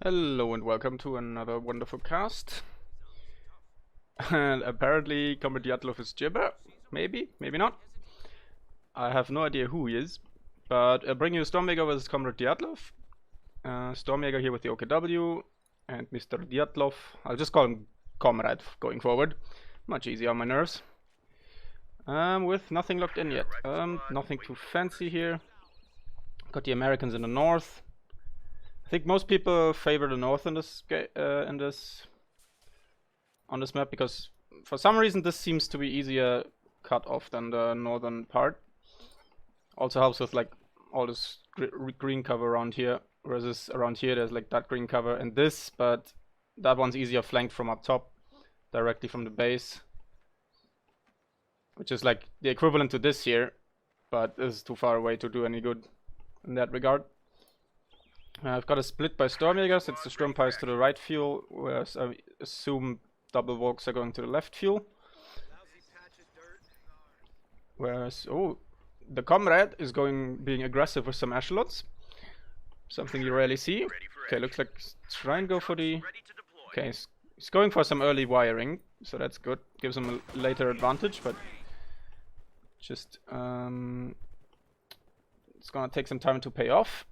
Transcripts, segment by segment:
Hello and welcome to another wonderful cast. And apparently Comrade Dyatlov is gibber. Maybe, maybe not. I have no idea who he is. But I bring you Stormjäger versus Comrade Dyatlov. Stormjäger here with the OKW and Mr. Dyatlov. I'll just call him Comrade going forward. Much easier on my nerves. With nothing locked in yet. Nothing too fancy here. Got the Americans in the north. I think most people favor the north in this on this map because for some reason this seems to be easier cut off than the northern part. Also helps with like all this green cover around here, whereas around here there's like that green cover and this, but that one's easier flanked from up top, directly from the base, which is like the equivalent to this here, but this is too far away to do any good in that regard. I've got a split by Stormjäger since the Sturmpire is to the right fuel, whereas I assume double Volks are going to the left fuel. Whereas, oh, the Comrade is being aggressive with some echelons. Something you rarely see. Okay, looks like try and go for the... Okay, he's going for some early wiring, so that's good. Gives him a later advantage, but just... it's gonna take some time to pay off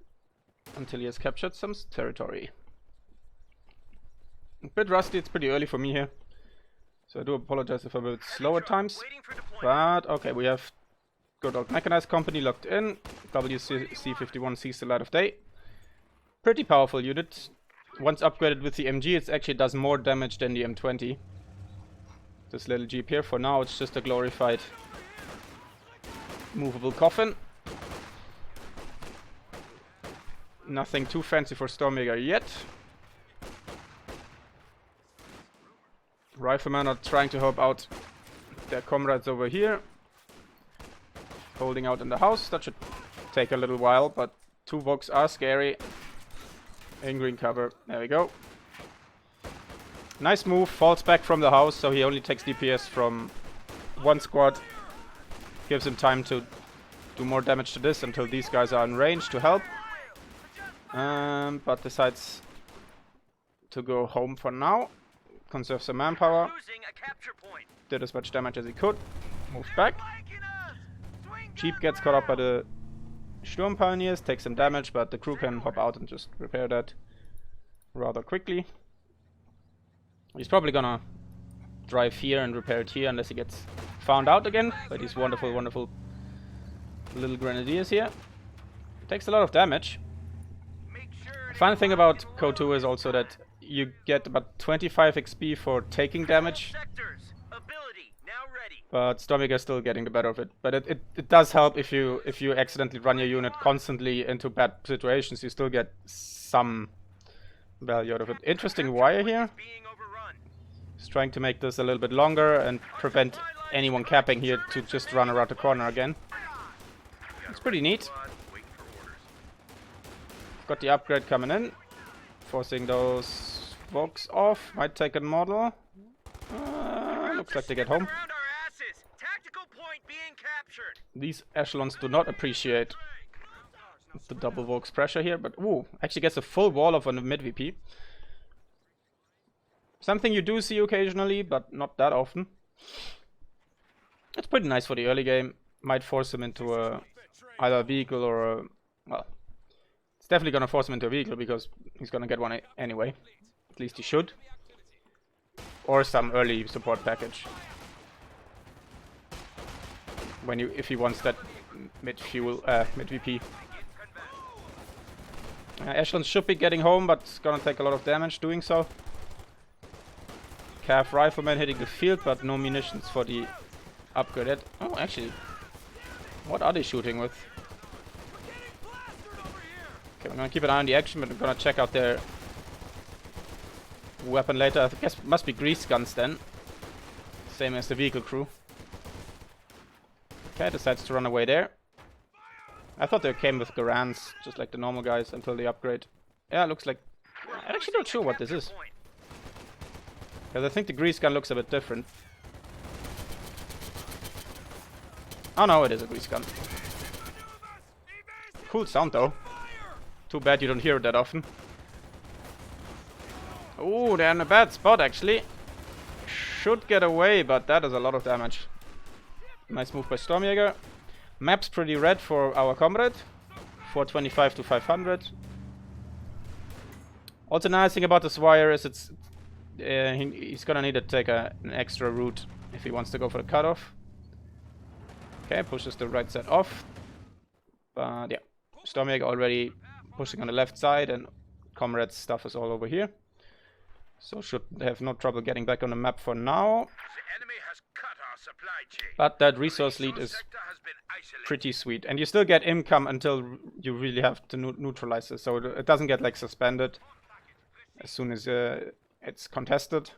until he has captured some territory. A bit rusty, it's pretty early for me here, so I do apologize if I'm a bit slow at times. But okay, we have good old mechanized company locked in. WC51 sees the light of day. Pretty powerful unit. Once upgraded with the MG, it actually does more damage than the M20. This little jeep here, for now it's just a glorified movable coffin. Nothing too fancy for Stormjäger yet. Riflemen are trying to help out their comrades over here. Holding out in the house. That should take a little while, but two Voks are scary. In green cover. There we go. Nice move. Falls back from the house, so he only takes DPS from one squad. Gives him time to do more damage to this until these guys are in range to help. But decides to go home for now. Conserve some manpower. Did as much damage as he could. Moved back. Jeep gets caught up by the Sturm Pioneers, takes some damage, but the crew can hop out and just repair that rather quickly. He's probably gonna drive here and repair it here unless he gets found out again by these wonderful, wonderful little grenadiers here. Takes a lot of damage. Fun thing about CoH is also that you get about 25 XP for taking damage, but Stormjäger is still getting the better of it. But it does help if you accidentally run your unit constantly into bad situations. You still get some value out of it. Interesting wire here. He's trying to make this a little bit longer and prevent anyone capping here to just run around the corner again. It's pretty neat. Got the upgrade coming in, forcing those Voks off. Might take a model. Looks like they get home. These echelons do not appreciate the double Voks pressure here, but ooh, actually gets a full wall of a mid VP. Something you do see occasionally, but not that often. It's pretty nice for the early game. Might force him into either a vehicle or a... well, it's definitely gonna force him into a vehicle because he's gonna get one anyway. At least he should. Or some early support package. If he wants that mid VP. Echelon should be getting home, but it's gonna take a lot of damage doing so. Cav rifleman hitting the field, but no munitions for the upgrade. Oh, actually, what are they shooting with? Okay, I'm gonna keep an eye on the action, but I'm gonna check out their weapon later. I guess it must be grease guns then. Same as the vehicle crew. Okay, decides to run away there. I thought they came with Garans, just like the normal guys, until the upgrade. Yeah, looks like... I'm actually not sure what this is. Because I think the grease gun looks a bit different. Oh no, it is a grease gun. Cool sound though. Too bad you don't hear it that often. Oh, they're in a bad spot actually. Should get away, but that is a lot of damage. Nice move by Stormjäger. Map's pretty red for our Comrade. 425 to 500. Also, nice thing about this wire is he's gonna need to take an extra route if he wants to go for the cutoff. Okay, pushes the right side off. But yeah, Stormjäger already pushing on the left side, and Comrade's stuff is all over here. So should have no trouble getting back on the map for now. But that resource lead is pretty sweet. And you still get income until you really have to neutralize it. So it doesn't get like suspended as soon as it's contested.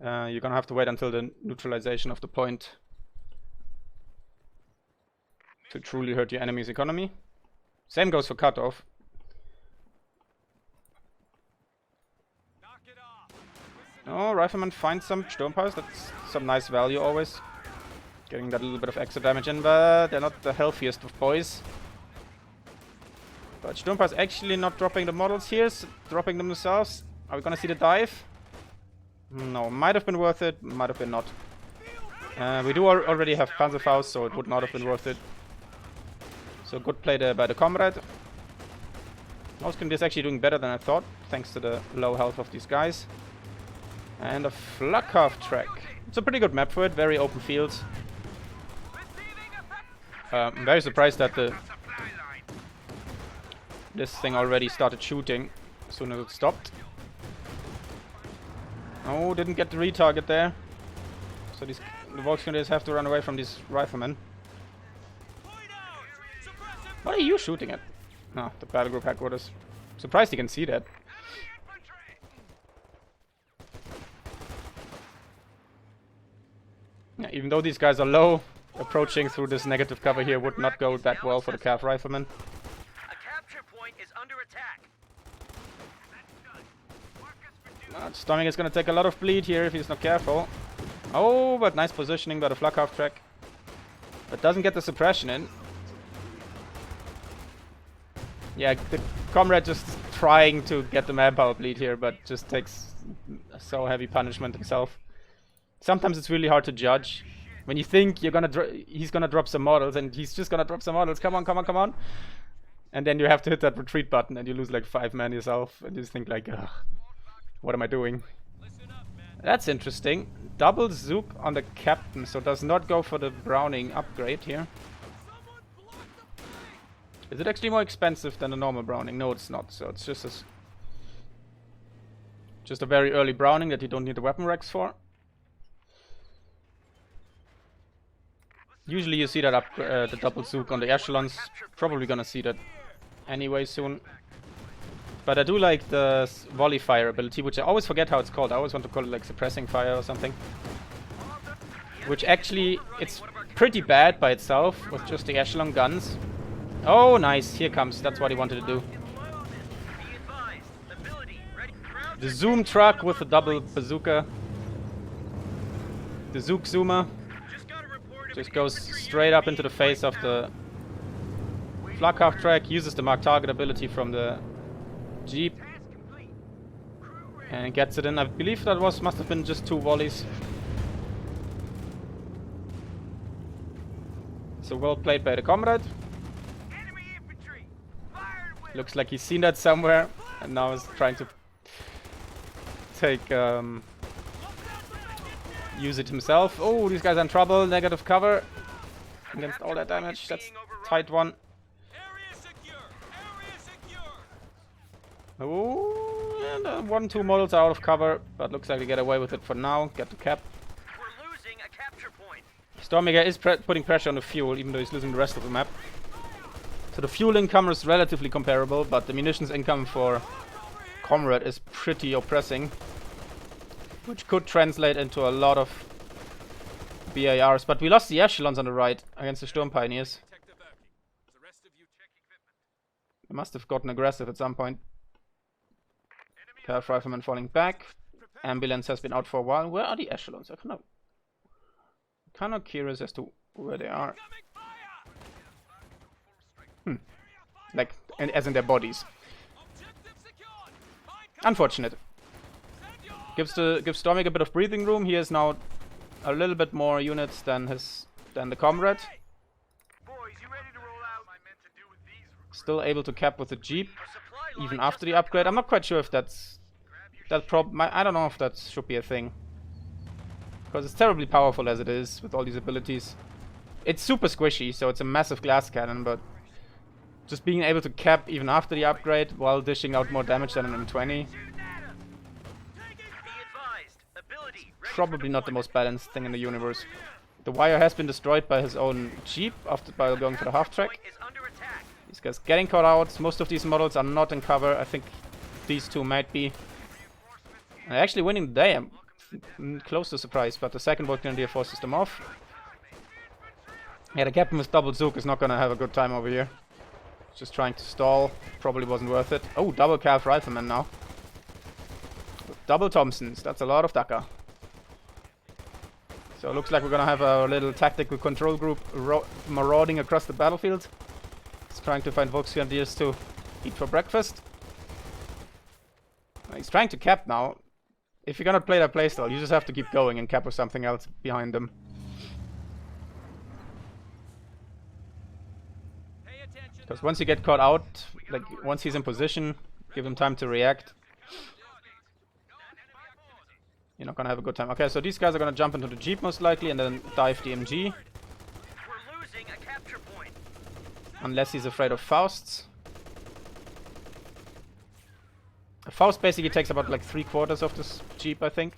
You're gonna have to wait until the neutralization of the point to truly hurt your enemy's economy. Same goes for cutoff. Oh, Rifleman finds some Sturmpowers. That's some nice value always. Getting that little bit of extra damage in, but they're not the healthiest of boys. But Sturmpowers actually not dropping the models here, dropping them themselves. Are we gonna see the dive? No, might have been worth it, might have been not. We do already have Panzerfaust, so it would not have been worth it. So good play there by the Comrade. Mouskin is actually doing better than I thought, thanks to the low health of these guys. And a Flak-Half track. It's a pretty good map for it, very open fields. I'm very surprised that this thing already started shooting as soon as it stopped. Oh, didn't get the retarget there. So the Volksgrenadiers have to run away from these riflemen. What are you shooting at? No, the battle group headquarters. Surprised you can see that. Yeah, even though these guys are low, approaching through this negative cover here would not go that well for the Cav riflemen. A capture point is under attack. Stormjäger is going to take a lot of bleed here if he's not careful. Oh, but nice positioning by the Flak-Half track. But doesn't get the suppression in. Yeah, the Comrade just trying to get the manpower bleed here, but just takes so heavy punishment himself. Sometimes it's really hard to judge. When you think he's gonna drop some models, and he's just gonna drop some models. Come on, come on, come on. And then you have to hit that retreat button, and you lose like 5 men yourself, and you just think like, ugh, what am I doing? That's interesting. Double Zook on the captain, so does not go for the Browning upgrade here. Is it actually more expensive than a normal Browning? No, it's not. So it's just a very early Browning that you don't need the weapon racks for. Usually you see that the double Zook on the echelons. Probably gonna see that anyway soon. But I do like the volley fire ability, which I always forget how it's called. I always want to call it like suppressing fire or something. Which actually, it's pretty bad by itself with just the echelon guns. Oh, nice. Here comes. That's what he wanted to do. The zoom truck with the double bazooka. The Zook Zoomer. Just goes straight up into the face of the Flak-Half track. Uses the mark target ability from the Jeep. And gets it in. I believe that must have been just 2 volleys. So well played by the Comrade. Looks like he's seen that somewhere and now is trying to take use it himself. Oh, these guys are in trouble. Negative cover against all that damage. That's a tight one. Oh, and 1-2 models are out of cover, but looks like they get away with it for now. Get the cap. We're losing a capture point. Stormjäger is putting pressure on the fuel, even though he's losing the rest of the map. So the fuel income is relatively comparable, but the munitions income for Comrade is pretty oppressing, which could translate into a lot of BARs. But we lost the echelons on the right against the Sturm Pioneers. They must have gotten aggressive at some point. Cav Rifleman falling back. Ambulance has been out for a while. Where are the echelons? I'm kind of curious as to where they are. Like, as in their bodies. Unfortunate. Gives Stormjäger a bit of breathing room. He has now a little bit more units than the Comrade. Still able to cap with the Jeep, even after the upgrade. I'm not quite sure if that's I don't know if that should be a thing, because it's terribly powerful as it is with all these abilities. It's super squishy, so it's a massive glass cannon, but just being able to cap even after the upgrade while dishing out more damage than an M20, probably not the most balanced thing in the universe. The wire has been destroyed by his own Jeep by going for the half track. These guys getting caught out. Most of these models are not in cover. I think these two might be. They're actually winning the day. I'm close to surprise, but the second Volt Grenadier forces them off. Yeah, the captain with double Zook is not gonna have a good time over here. Just trying to stall. Probably wasn't worth it. Oh, double Calf Rifleman now. With double Thompsons. That's a lot of Dakar. So it looks like we're gonna have a little tactical control group marauding across the battlefield. He's trying to find Volksgrenadiers to eat for breakfast. He's trying to cap now. If you're gonna play that playstyle, you just have to keep going and cap with something else behind them. Because once you get caught out, like once he's in position, give him time to react. You're not gonna have a good time. Okay, so these guys are gonna jump into the Jeep most likely and then dive the MG. We're losing a capture point. Unless he's afraid of Fausts. A Faust basically takes about like 3/4 of this Jeep, I think.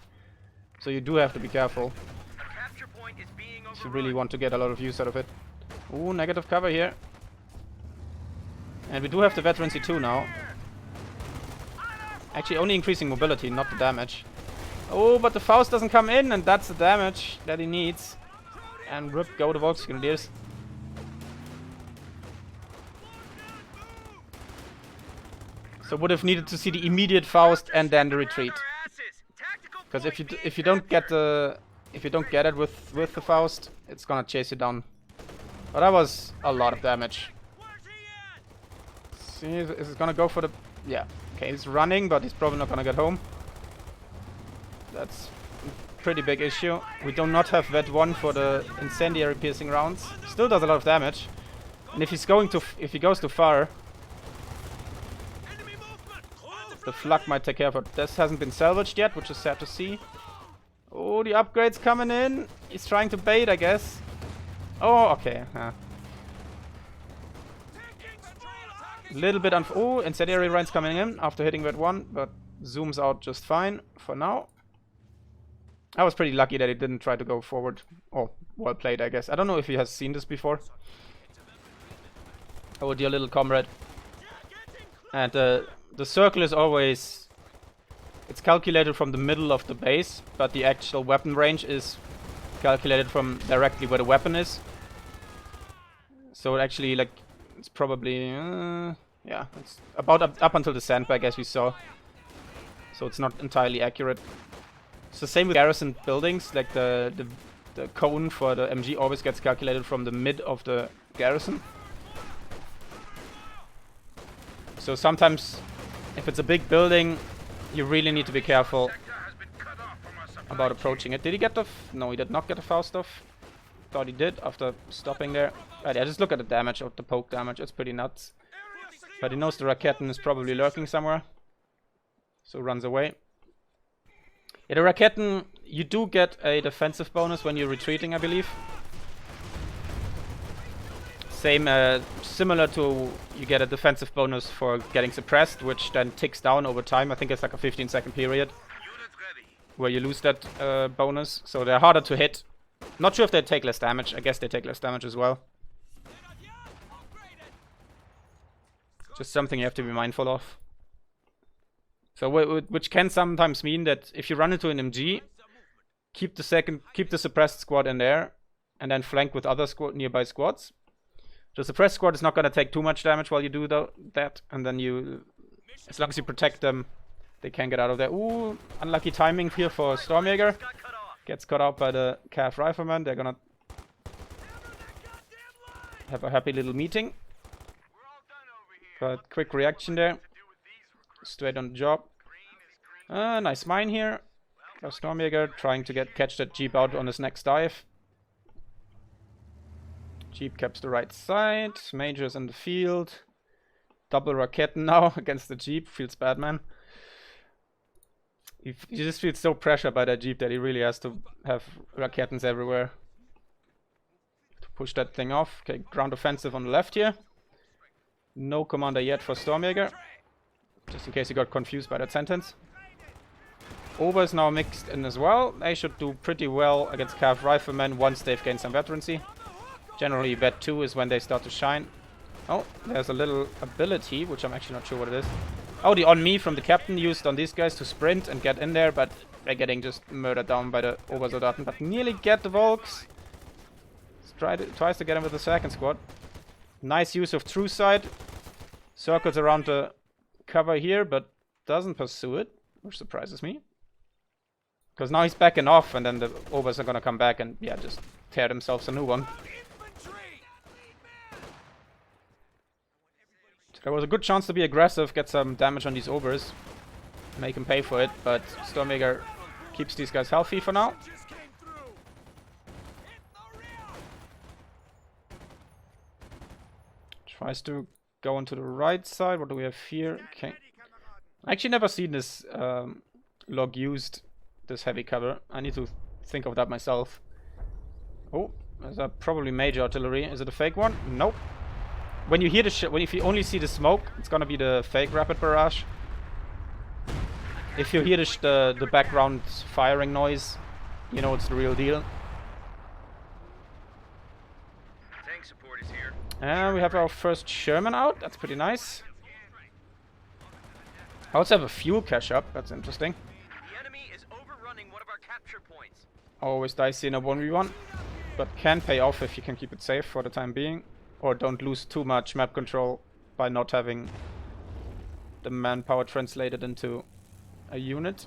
So you do have to be careful A capture point is being if you really want to get a lot of use out of it. Ooh, negative cover here. And we do have the Veterancy 2 now. Actually only increasing mobility, not the damage. Oh, but the Faust doesn't come in, and that's the damage that he needs. And rip, go the Volksgrenadiers. So would have needed to see the immediate Faust and then the retreat. Because if you don't get it with the Faust, it's gonna chase you down. But that was a lot of damage. See, is it gonna go for the... Yeah. Okay, he's running, but he's probably not gonna get home. That's a pretty big issue. We do not have Vet 1 for the incendiary piercing rounds. Still does a lot of damage. And if he goes too far, the flak might take care of it. This hasn't been salvaged yet, which is sad to see. Oh, the upgrade's coming in. He's trying to bait, I guess. Oh, okay. Little bit oh, incendiary rounds coming in after hitting Vet 1, but zooms out just fine for now. I was pretty lucky that he didn't try to go forward. Oh, well played, I guess. I don't know if he has seen this before. Oh, dear little Comrade. And the circle is always... It's calculated from the middle of the base, but the actual weapon range is calculated from directly where the weapon is. So it actually, like, it's probably... yeah, it's about up until the sandbag, as we saw. So it's not entirely accurate. It's the same with garrison buildings, like the cone for the MG always gets calculated from the mid of the garrison. So sometimes, if it's a big building, you really need to be careful about approaching it. Did he get the... No, he did not get the Faust off. Thought he did after stopping there. Right, yeah, just look at the damage, or the poke damage, it's pretty nuts. But he knows the Raketten is probably lurking somewhere. So runs away. Yeah, the Raketten, you do get a defensive bonus when you're retreating, I believe. Same, similar to you get a defensive bonus for getting suppressed, which then ticks down over time. I think it's like a 15-second period where you lose that bonus. So they're harder to hit. Not sure if they take less damage. I guess they take less damage as well. Just something you have to be mindful of. So, which can sometimes mean that if you run into an MG, keep the suppressed squad in there, and then flank with other nearby squads. The suppressed squad is not going to take too much damage while you do that, and then you, as long as you protect them, they can get out of there. Ooh, unlucky timing here for Stormjäger. Gets caught out by the Calf Rifleman. They're gonna have a happy little meeting. But quick reaction there. Straight on the job. Nice mine here. Stormjäger trying to catch that Jeep out on his next dive. Jeep caps the right side. Major's in the field. Double Raketen now against the Jeep. Feels bad, man. He just feels so pressured by that Jeep that he really has to have Raketens everywhere to push that thing off. Okay, ground offensive on the left here. No commander yet for Stormjäger. Just in case you got confused by that sentence. Ober is now mixed in as well. They should do pretty well against Cav Riflemen once they've gained some veterancy. Generally, vet 2 is when they start to shine. Oh, there's a little ability, which I'm actually not sure what it is. Oh, the on me from the captain used on these guys to sprint and get in there, but they're getting just murdered down by the Obersoldaten. But nearly get the Volks. Tries to get him with the second squad. Nice use of true sight. Circles around the cover here, but doesn't pursue it, which surprises me. Because now he's backing off, and then the Obers are gonna come back and, yeah, just tear themselves a new one. So there was a good chance to be aggressive, get some damage on these Obers, make them pay for it, but Stormjäger keeps these guys healthy for now. Tries to go onto the right side. What do we have here? Okay. I actually never seen this log used, this heavy cover. I need to think of that myself. Oh, is that probably major artillery? Is it a fake one? Nope. When you hear the if you only see the smoke, it's gonna be the fake rapid barrage. If you hear the background firing noise, you know it's the real deal. Tank support is here. And we have our first Sherman out. That's pretty nice. I also have a fuel cache up. That's interesting. The enemy is overrunning one of our capture points. Always dicey in a 1v1, but can pay off if you can keep it safe for the time being. Or don't lose too much map control by not having the manpower translated into a unit.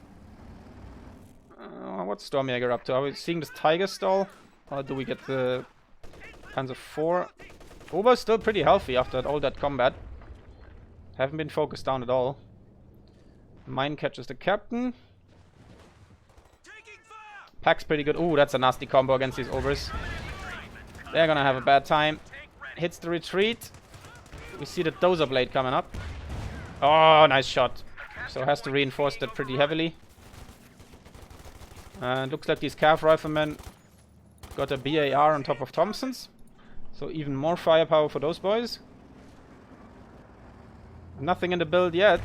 What's Stormjäger up to? Are we seeing this Tiger stall? Or do we get the Panzer IV? Ober's still pretty healthy after all that combat. Haven't been focused down at all. Mine catches the captain. Pack's pretty good. Ooh, that's a nasty combo against these Obers. They're gonna have a bad time. Hits the retreat. We see the dozer blade coming up. Oh, nice shot. So has to reinforce that pretty heavily. And looks like these Cav Riflemen got a BAR on top of Thompson's. So even more firepower for those boys. Nothing in the build yet.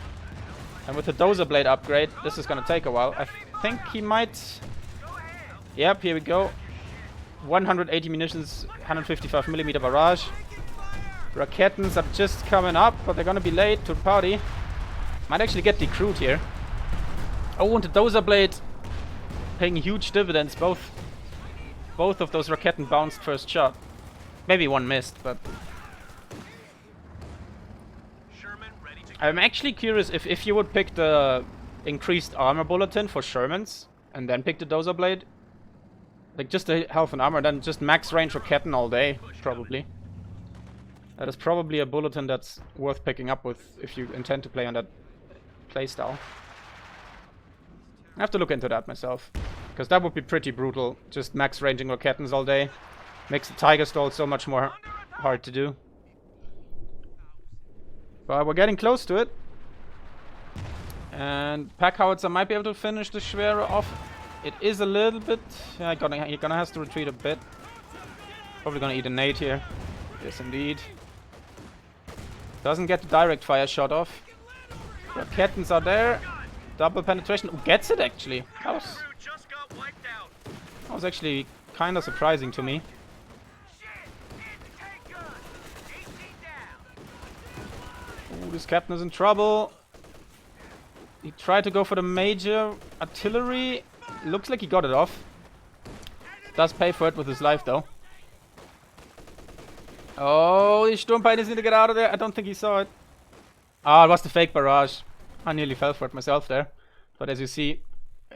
And with the dozer blade upgrade, this is gonna take a while. I think he might... Yep, here we go. 180 munitions, 155mm barrage. Raketens are just coming up, but they're gonna be late to the party. Might actually get decrewed here. Oh, and the dozer blade paying huge dividends. Both of those Raketen bounced first shot. Maybe one missed, but... I'm actually curious if you would pick the increased armor bulletin for Shermans and then pick the dozer blade. Like just the health and armor, then just max range Raketen all day, probably. That is probably a bulletin that's worth picking up with if you intend to play on that playstyle. I have to look into that myself, because that would be pretty brutal. Just max ranging Raketens all day makes the Tiger stall so much more hard to do. But we're getting close to it. And Pack Howitzer might be able to finish the Schwere off. It is a little bit... Yeah, you're gonna have to retreat a bit. Probably gonna eat a nade here. Yes, indeed. Doesn't get the direct fire shot off. Raketens are there. Double penetration. Oh, gets it actually. That was actually kind of surprising to me. Ooh, this captain is in trouble. He tried to go for the major artillery. Looks like he got it off. Does pay for it with his life though. Oh, the Sturmpeinies need to get out of there. I don't think he saw it. Ah, it was the fake barrage. I nearly fell for it myself there. But as you see,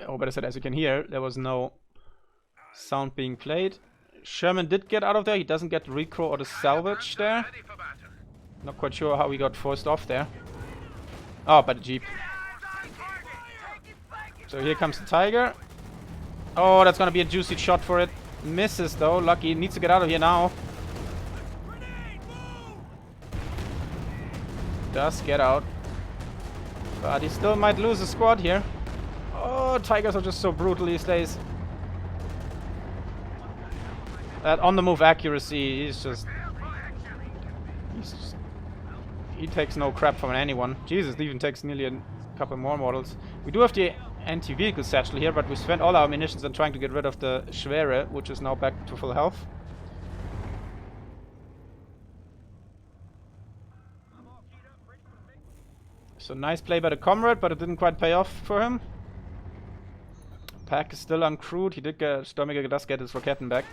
or better said, as you can hear, there was no sound being played. Sherman did get out of there. He doesn't get the recro or the salvage there. Not quite sure how he got forced off there. Oh, by the Jeep. So here comes the Tiger. Oh, that's gonna be a juicy shot for it. Misses though. Lucky. Needs to get out of here now. Does get out. But he still might lose a squad here. Oh, Tigers are just so brutal these days. That on-the-move accuracy, he takes no crap from anyone. Jesus, it even takes nearly a couple more models. We do have the anti-vehicle satchel here, but we spent all our munitions on trying to get rid of the Schwere, which is now back to full health. So nice play by the Comrade, but it didn't quite pay off for him. Pack is still uncrewed. He did get... Stormjäger does get his Roketten back.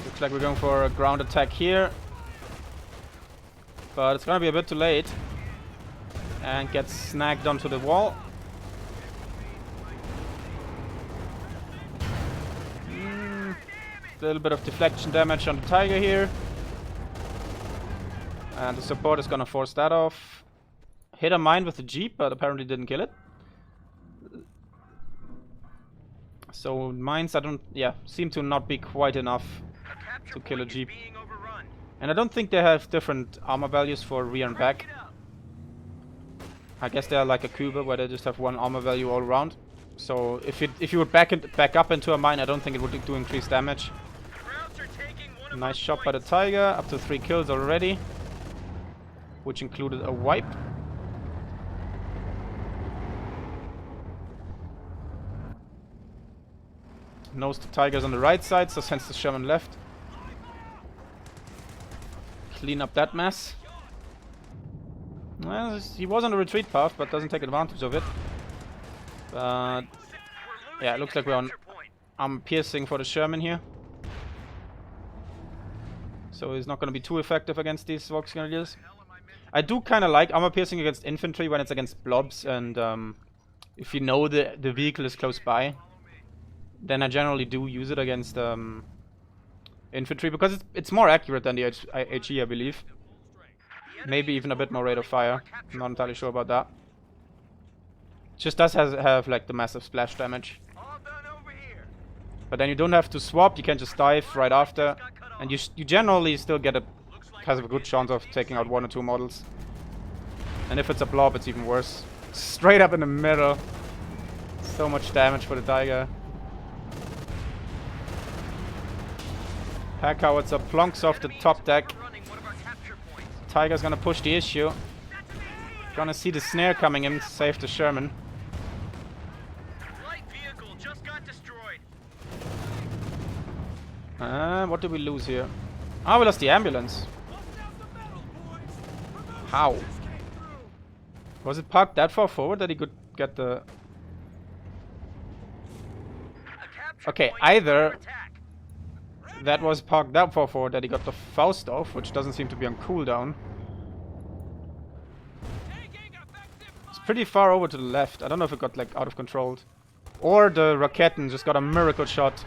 Looks like we're going for a ground attack here. But it's gonna be a bit too late. And gets snagged onto the wall. A little bit of deflection damage on the Tiger here. And the support is gonna force that off. Hit a mine with the Jeep, but apparently didn't kill it. So mines seem to not be quite enough to kill a Jeep. And I don't think they have different armor values for rear and back. I guess they're like a Cuba where they just have one armor value all around. So if you would back up into a mine, I don't think it would do increased damage. Nice shot by the Tiger, up to 3 kills already, which included a wipe. Knows the Tiger's on the right side, so sends the Sherman left. Clean up that mess. Well, he was on the retreat path, but doesn't take advantage of it. But yeah, it looks like we're on armor piercing for the Sherman here. So he's not going to be too effective against these Volksgrenadiers. I do kind of like armor piercing against infantry when it's against blobs, and if you know the vehicle is close by, then I generally do use it against infantry, because it's more accurate than the HE, I believe. Maybe even a bit more rate of fire. I'm not entirely sure about that. Just does have like the massive splash damage. But then you don't have to swap, you can just dive right after. And you generally still get has a good chance of taking out 1 or 2 models. And if it's a blob, it's even worse. Straight up in the middle. So much damage for the Tiger. Pack howitzer plonks off the top deck. Tiger's gonna push the issue. Gonna see the snare coming in to save the Sherman. What did we lose here? Ah, we lost the ambulance. How? Was it parked that far forward that he could get the... Okay, either that was parked that far forward that he got the Faust off, which doesn't seem to be on cooldown. It's pretty far over to the left. I don't know if it got like out of control. Or the Roketten just got a miracle shot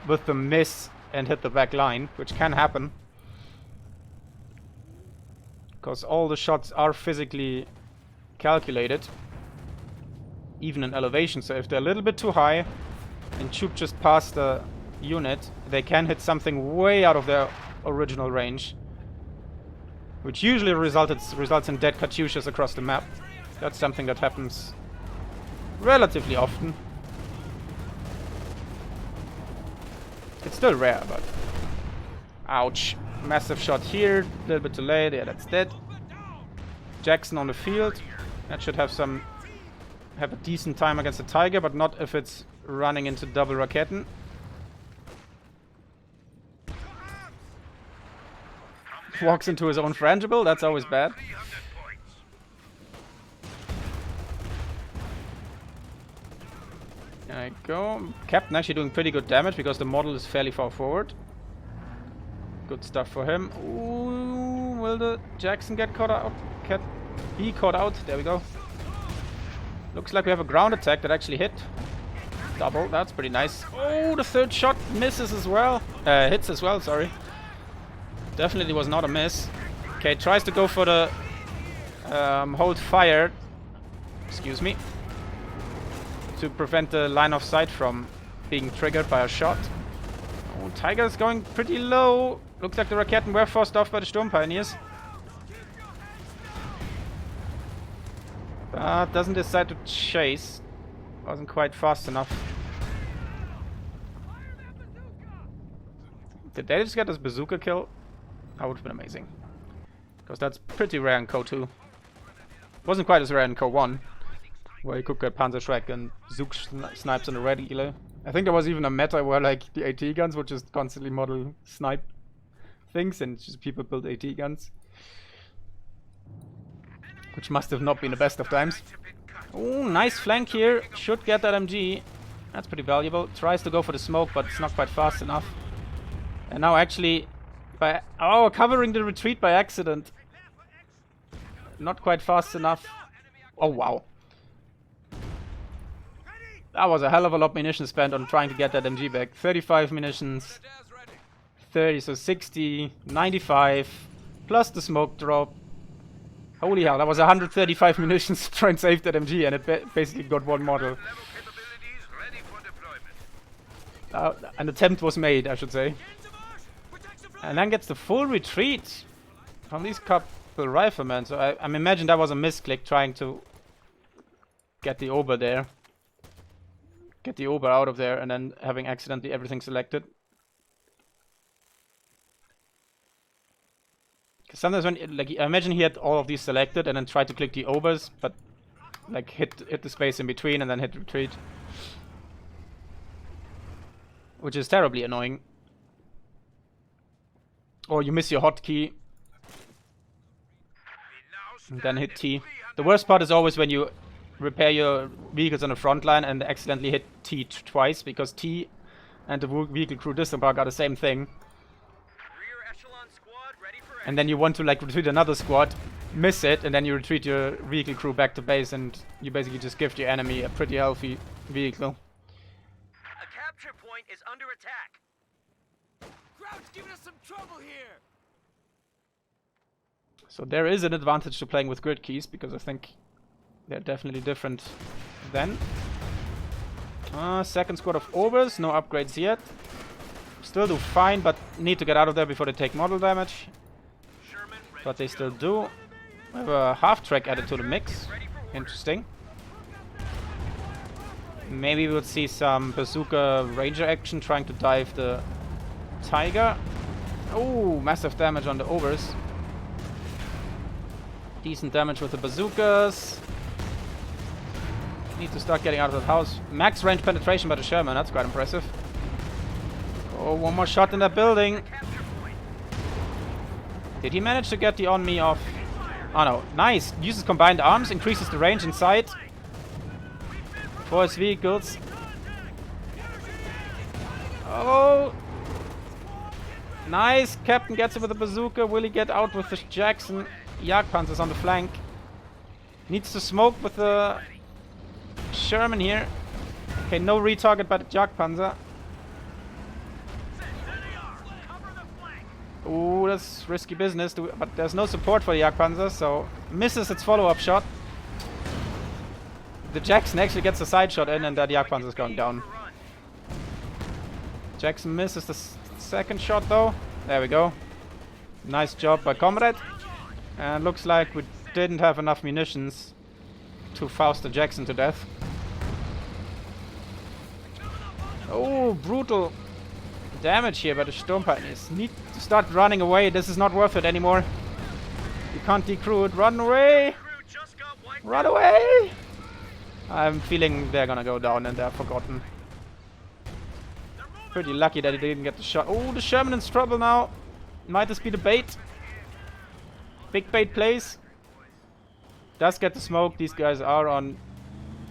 with the miss and hit the back line, which can happen. Because all the shots are physically calculated, even in elevation. So if they're a little bit too high and shoot just past the unit, they can hit something way out of their original range, which usually results in dead Katyushas across the map. That's something that happens relatively often. It's still rare, but... Ouch. Massive shot here. A little bit too late. Yeah, that's dead. Jackson on the field. That should have a decent time against the Tiger, but not if it's running into double Roketten. Walks into his own frangible. That's always bad. There you go. Captain actually doing pretty good damage because the model is fairly far forward. Good stuff for him. Ooh, will the Jackson get caught out? Be caught out. There we go. Looks like we have a ground attack that actually hit. Double. That's pretty nice. Oh, the third shot misses as well. Hits as well, sorry. Definitely was not a miss. Okay, tries to go for the hold fire, excuse me, to prevent the line of sight from being triggered by a shot. Oh, Tiger's going pretty low. Looks like the Raketen were forced off by the Sturm Pioneers. But doesn't decide to chase. Wasn't quite fast enough. Did they just get this bazooka kill? That would have been amazing. Because that's pretty rare in CoH 2. Wasn't quite as rare in CoH 1. Where you could get Panzerschreck and Zook snipes on the regular. I think there was even a meta where like the AT guns would just constantly model snipe things and just people build AT guns. Which must have not been the best of times. Oh, nice flank here. Should get that MG. That's pretty valuable. Tries to go for the smoke, but it's not quite fast enough. And now actually, covering the retreat by accident. Not quite fast enough. Oh, wow. That was a hell of a lot of munitions spent on trying to get that MG back. 35 munitions. 30, so 60, 95. Plus the smoke drop. Holy hell, that was 135 munitions to try and save that MG, and it basically got one model. An attempt was made, I should say. And then gets the full retreat from these couple riflemen. So I imagine that was a misclick trying to get the Ober there. Get the Ober out of there and then having accidentally everything selected. Because sometimes when, like, I imagine he had all of these selected and then tried to click the Obers, but like hit the space in between and then hit retreat. Which is terribly annoying. Or you miss your hotkey. And then hit T. The worst part is always when you repair your vehicles on the front line and accidentally hit T twice, because T and the vehicle crew disembark are the same thing. And then you want to like retreat another squad, miss it, and then you retreat your vehicle crew back to base, and you basically just give your enemy a pretty healthy vehicle. A capture point is under attack. Crowd's giving us some trouble here. So there is an advantage to playing with grid keys, because I think they're definitely different then. Second squad of Obers, no upgrades yet. Still do fine, but need to get out of there before they take model damage. But they still do. We have a half-track added to the mix. Interesting. Maybe we'll see some bazooka ranger action trying to dive the Tiger. Oh, massive damage on the Obers. Decent damage with the bazookas. Need to start getting out of that house. Max range penetration by the Sherman, that's quite impressive. Oh, one more shot in that building. Did he manage to get the on me off? Oh no, nice. Uses combined arms, increases the range inside for his vehicles. Oh, nice. Captain gets it with a bazooka. Will he get out with the Jackson? Jagdpanzer's on the flank. Needs to smoke with the Sherman here. Okay, no retarget by the Jagdpanzer. Ooh, that's risky business, but there's no support for the Jagdpanzer, so misses its follow-up shot. The Jackson actually gets a side shot in, and that Jagdpanzer's going down. Jackson misses the second shot, though. There we go. Nice job by Comrade. And looks like we didn't have enough munitions to Faust the Jackson to death. Oh, brutal damage here by the Sturm Pioneers. Need to start running away. This is not worth it anymore. You can't decrew it. Run away! Run away! I'm feeling they're gonna go down and they're forgotten. Pretty lucky that he didn't get the shot. Oh, the Sherman in trouble now. Might this be the bait? Big bait plays. Does get the smoke. These guys are on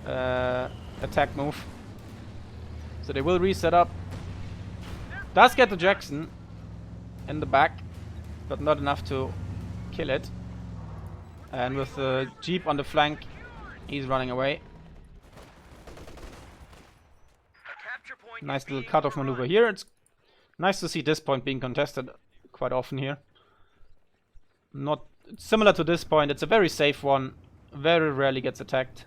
attack move. So they will reset up. Does get the Jackson in the back, but not enough to kill it. And with the Jeep on the flank, he's running away. Nice little cutoff maneuver here. It's nice to see this point being contested quite often here. Not similar to this point. It's a very safe one. Very rarely gets attacked.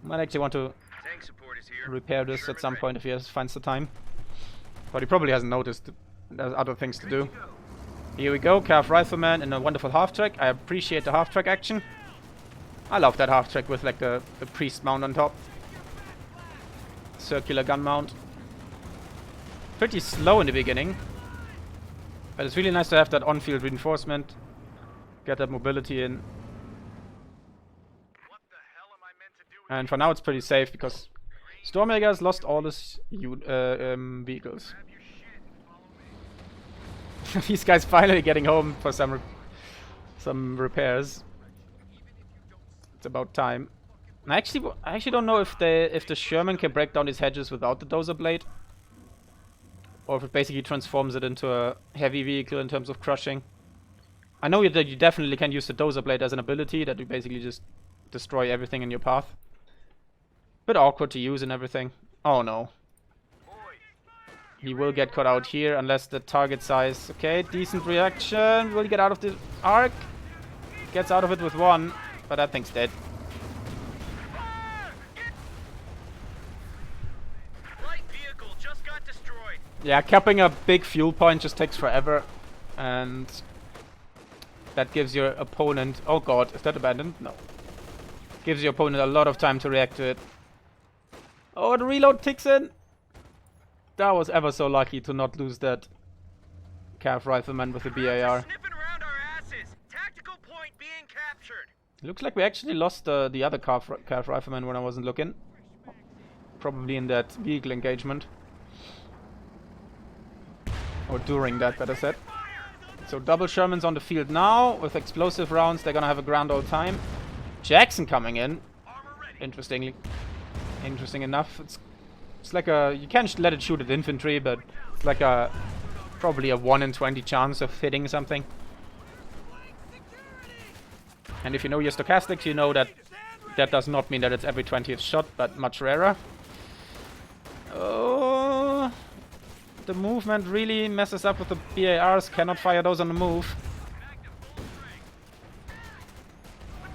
Might actually want to Tank support is here. repair this at some point if he finds the time. But he probably hasn't noticed. There's other things to do. Here we go. Calf Rifleman in a wonderful half-track. I appreciate the half-track action. I love that half-track with like the priest mount on top. Circular gun mount. Pretty slow in the beginning. But it's really nice to have that on-field reinforcement. Get that mobility in. What the hell am I meant to do with And for now it's pretty safe because Stormjäger has lost all his vehicles. These guys finally getting home for some repairs. It's about time. I actually don't know if the Sherman can break down these hedges without the dozer blade, or if it basically transforms it into a heavy vehicle in terms of crushing. I know that you definitely can use the dozer blade as an ability that you basically just destroy everything in your path. Bit awkward to use and everything. Oh no. He will get caught out here unless the target size... Okay, decent reaction. Will he get out of the arc? Gets out of it with one, but that thing's dead. light vehicle just got destroyed. Yeah, capping a big fuel point just takes forever. And that gives your opponent... Oh god, is that abandoned? No. Gives your opponent a lot of time to react to it. Oh, the reload ticks in! That was ever so lucky to not lose that calf rifleman with the BAR. Sniffing around our asses. Tactical point being captured. Looks like we actually lost the other calf rifleman when I wasn't looking. Probably in that vehicle engagement. Or during that, better said. So double Shermans on the field now. With explosive rounds, they're gonna have a grand old time. Jackson coming in. Interesting enough. It's like a... You can't let it shoot at infantry, but it's like a... Probably a 1 in 20 chance of hitting something. And if you know your stochastics, you know that that does not mean that it's every 20th shot, but much rarer. Oh... The movement really messes up with the BARs. Cannot fire those on the move.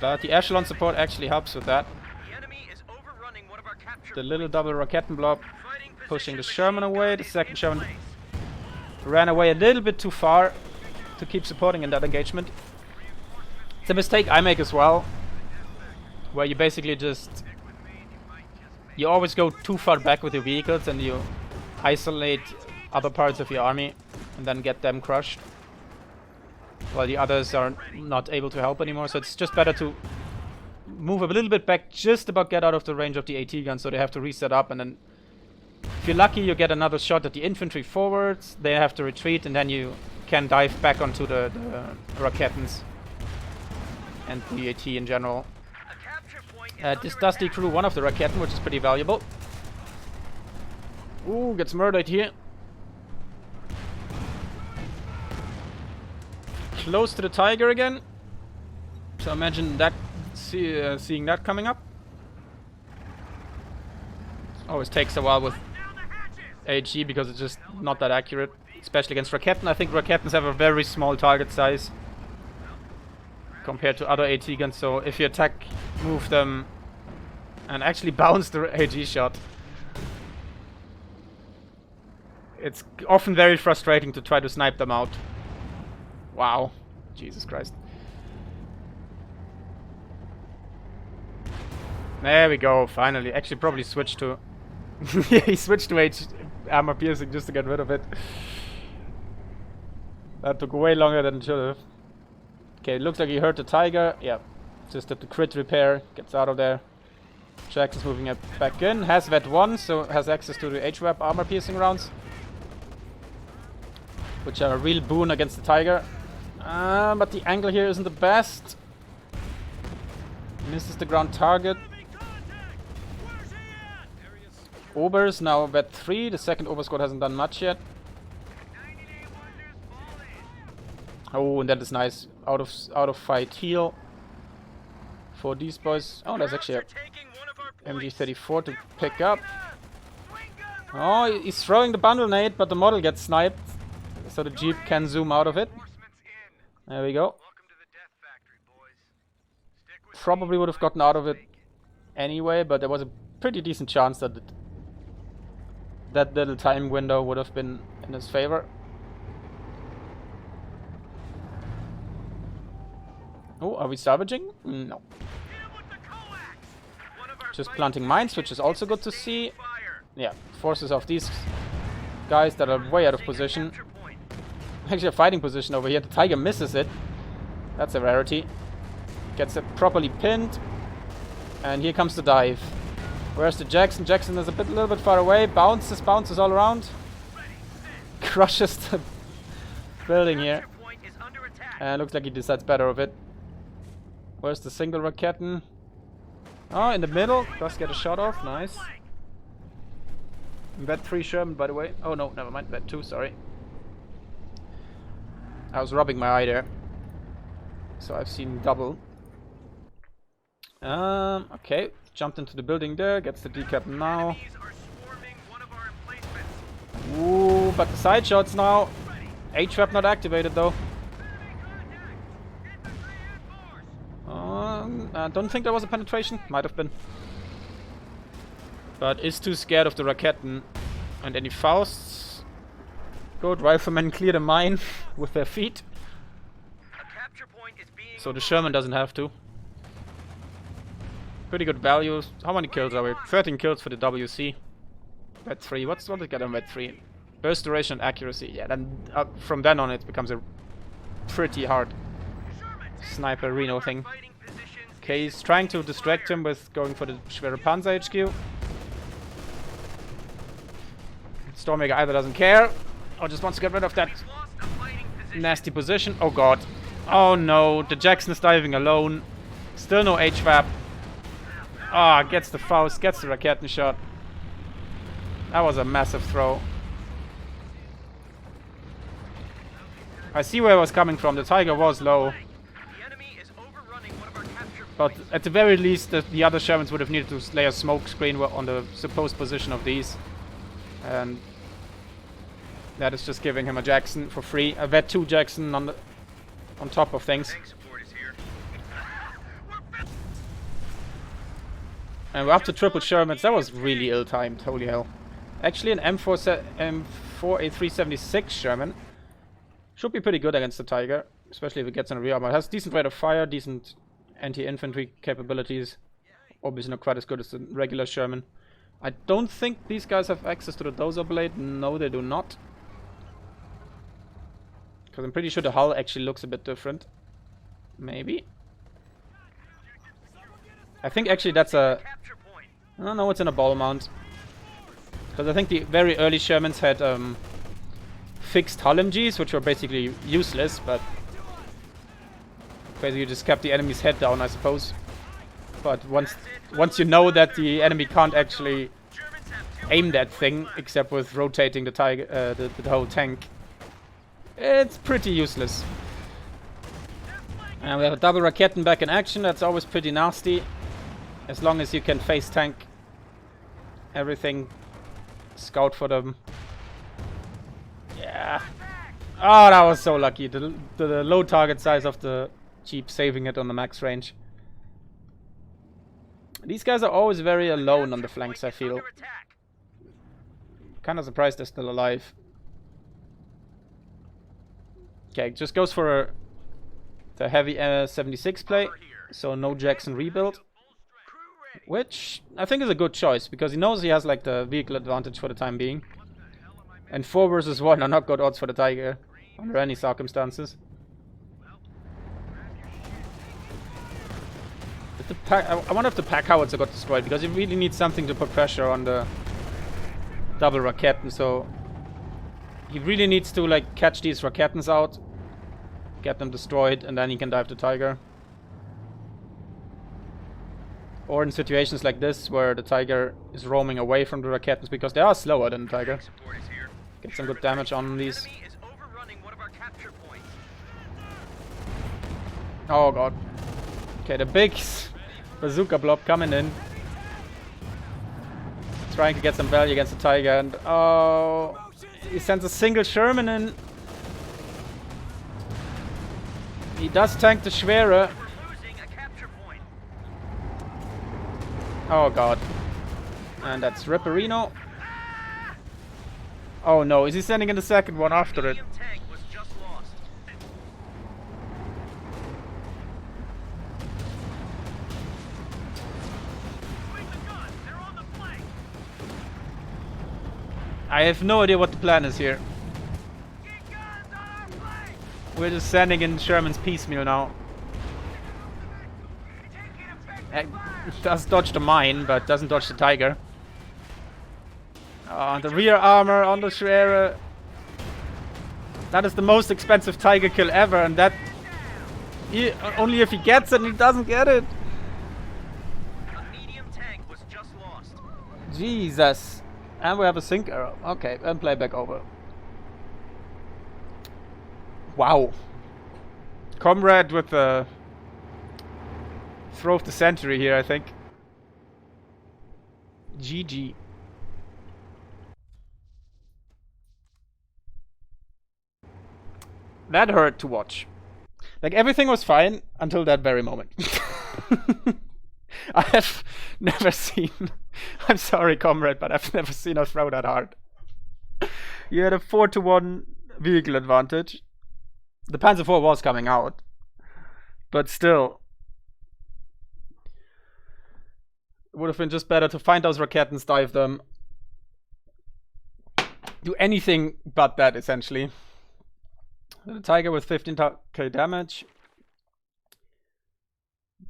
But the echelon support actually helps with that. The enemy is overrunning one of our captured The little double Rakettenblob fighting pushing the position Sherman machine away. gun The is second in Sherman place. ran away a little bit too far to keep supporting in that engagement. It's a mistake I make as well, where you basically just... You always go too far back with your vehicles and you isolate other parts of your army and then get them crushed, while the others are not able to help anymore. So it's just better to move a little bit back, just about get out of the range of the AT gun, so they have to reset up, and then if you're lucky you get another shot at the infantry forwards. They have to retreat and then you can dive back onto the Raketens and the AT in general. A capture point is This under does attack. decrew one of the Raketen, which is pretty valuable. Ooh, gets murdered here. Close to the Tiger again. So imagine that, seeing that coming up. Always takes a while with AG because it's just not that accurate, especially against Raketen. I think Raketens have a very small target size compared to other AT guns, so if you attack, move them, and actually bounce the AG shot, it's often very frustrating to try to snipe them out. Wow. Jesus Christ. There we go, finally. Actually probably switched to... Yeah, he switched to armor piercing just to get rid of it. That took way longer than it should have. Okay, looks like he hurt the Tiger. Yeah, just did the crit repair. Gets out of there. Jackson's moving it back in. Has vet 1, so has access to the HWAP armor piercing rounds, which are a real boon against the Tiger. But the angle here isn't the best. Misses the ground target. Ober's now vet 3. The second Ober squad hasn't done much yet. Oh, and that is nice. Out of fight heal for these boys. Oh, there's actually a MG34 to pick up. Oh, he's throwing the bundle nade, but the model gets sniped, so the Jeep can zoom out of it. There we go. probably would have gotten out of it anyway, but there was a pretty decent chance that that little time window would have been in his favor. Oh, are we salvaging? No. Just planting mines, which is also good to see. Yeah, forces of these guys that are way out of position. Actually a fighting position over here. The Tiger misses it. That's a rarity. Gets it properly pinned. And here comes the dive. Where's the Jackson? Jackson is a little bit far away. Bounces all around. Crushes the building here. And looks like he decides better of it. Where's the single Raketten? Oh, in the middle. Does get a shot off. Nice. Vet 3 Sherman, by the way. Oh no, never mind. Vet 2, sorry. I was rubbing my eye there. So I've seen double. Okay. Jumped into the building there. Gets the decap now. Ooh, but the side shots now. H-trap not activated though. I don't think there was a penetration. Might have been. But is too scared of the Raketten. And any Fausts. Good, riflemen clear the mine with their feet. So the Sherman doesn't have to. Pretty good values. How many kills are we? 13 kills for the WC. Vet 3. What did it get on Vet 3? Burst duration and accuracy. Yeah, then from then on it becomes a pretty hard sniper Reno thing. Okay, he's trying to distract him with going for the Schwere Panzer HQ. Stormjäger either doesn't care or just wants to get rid of that nasty position. Oh god. Oh no, the Jackson is diving alone. Still no HVAP. Ah, gets the Faust, gets the Raketten shot. That was a massive throw. I see where it was coming from. The Tiger was low. But at the very least, the other Shermans would have needed to lay a smoke screen on the supposed position of these. And that is just giving him a Jackson for free. A Vet 2 Jackson on top of things. And we're up to triple Shermans. That was really ill-timed. Holy hell. Actually, an M4A376 Sherman should be pretty good against the Tiger. Especially if it gets on a rear armor. It has decent rate of fire, decent anti-infantry capabilities. Obviously not quite as good as the regular Sherman. I don't think these guys have access to the Dozer Blade. No, they do not. Because I'm pretty sure the hull actually looks a bit different. Maybe. I think actually that's a... I don't know, it's in a ball mount. Because I think the very early Shermans had fixed hull MGs, which were basically useless, but basically just kept the enemy's head down, I suppose. But once you know that the enemy can't actually aim that thing, except with rotating the Tiger, the whole tank, it's pretty useless. And we have a double Raketten back in action. That's always pretty nasty. As long as you can face tank everything, scout for them. Yeah. Oh, that was so lucky. The low target size of the Jeep saving it on the max range. These guys are always very alone on the flanks, I feel. Kind of surprised they're still alive. Okay, just goes for the heavy 76 play. So no Jackson rebuild. Which I think is a good choice, because he knows he has like the vehicle advantage for the time being. And 4 versus 1 are not good odds for the Tiger under any circumstances. I wonder if the pack howitzer got destroyed, because you really need something to put pressure on the double Raketten, so he really needs to like catch these Rakettens out, get them destroyed, and then he can dive the Tiger. Or in situations like this where the Tiger is roaming away from the Rakettens, because they are slower than the Tiger. Get some good damage on these. Oh god. Okay, the big bazooka blob coming in. Trying to get some value against the Tiger, and oh, he sends a single Sherman in. He does tank the Schwere. Oh god. And that's Ripperino. Oh no, is he sending in the second one after it? Medium tank was just lost. Swing the gun. They're on the flank. I have no idea what the plan is here. Get guns on our flank! We're just sending in Sherman's piecemeal now. Taking effective fire! Does dodge the mine, but doesn't dodge the Tiger. The rear armor on the Schwere. That is the most expensive Tiger kill ever, and that... only if he gets it, and he doesn't get it. A medium tank was just lost. Jesus. And we have a sync error. Okay, and playback over. Wow. Comrade with the throw of the century here, I think. GG. That hurt to watch. Like, everything was fine until that very moment. I have never seen... I'm sorry, Comrade, but I've never seen us throw that hard. You had a 4-to-1 vehicle advantage. The Panzer IV was coming out. But still. It would have been just better to find those Raketens, dive them. Do anything but that, essentially. The Tiger with 15k damage.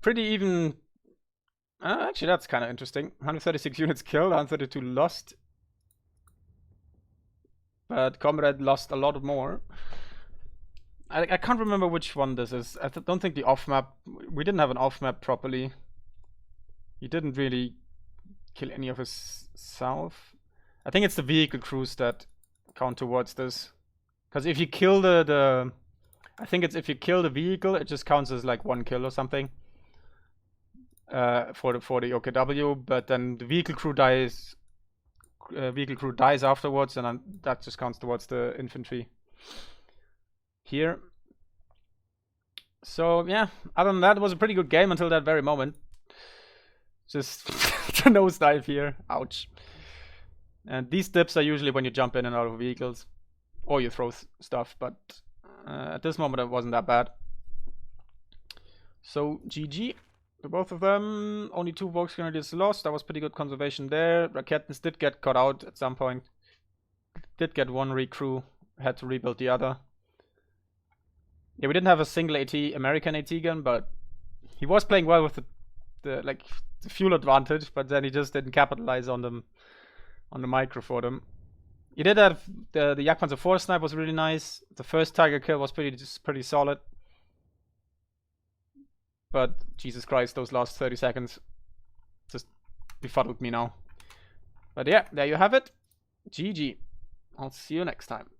Pretty even... actually, that's kind of interesting. 136 units killed, 132 lost. But Comrade lost a lot more. I can't remember which one this is. I don't think the off-map... We didn't have an off-map properly. He didn't really kill any of his south. I think it's the vehicle crews that count towards this. Because if you kill the... I think it's if you kill the vehicle, it just counts as like 1 kill or something. For the OKW, but then the vehicle crew dies. Vehicle crew dies afterwards, and that just counts towards the infantry. Here. So yeah, other than that, it was a pretty good game until that very moment. Just the nosedive here. Ouch. And these dips are usually when you jump in and out of vehicles, or you throw stuff. But at this moment, it wasn't that bad. So GG. To both of them, only 2 Volksgrenadiers lost. That was pretty good conservation there. Raketens did get cut out at some point. Did get 1 recrew. Had to rebuild the other. Yeah, we didn't have a single American AT gun, but he was playing well with the fuel advantage, but then he just didn't capitalize on them, on the micro for them. He did have the Jagdpanzer IV snipe was really nice. The first Tiger kill was pretty solid. But Jesus Christ, those last 30 seconds just befuddled me now. But yeah, there you have it. GG. I'll see you next time.